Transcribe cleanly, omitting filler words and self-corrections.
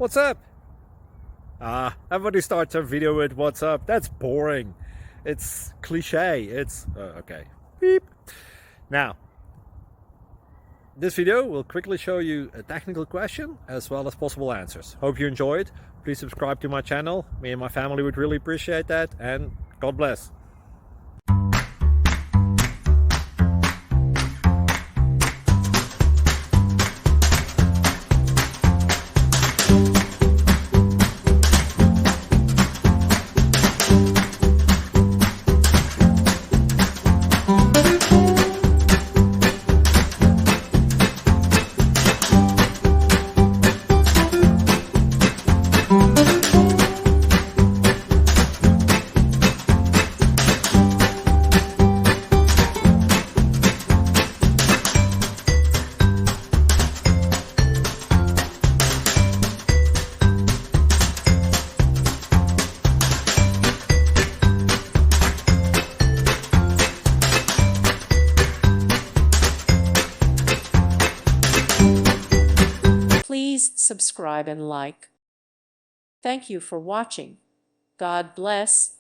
What's up? Everybody starts a video with what's up. That's boring. It's cliche. It's okay. Beep. Now, this video will quickly show you a technical question as well as possible answers. Hope you enjoyed. Please subscribe to my channel. Me and my family would really appreciate that, and God bless. Please subscribe and like. Thank you for watching. God bless.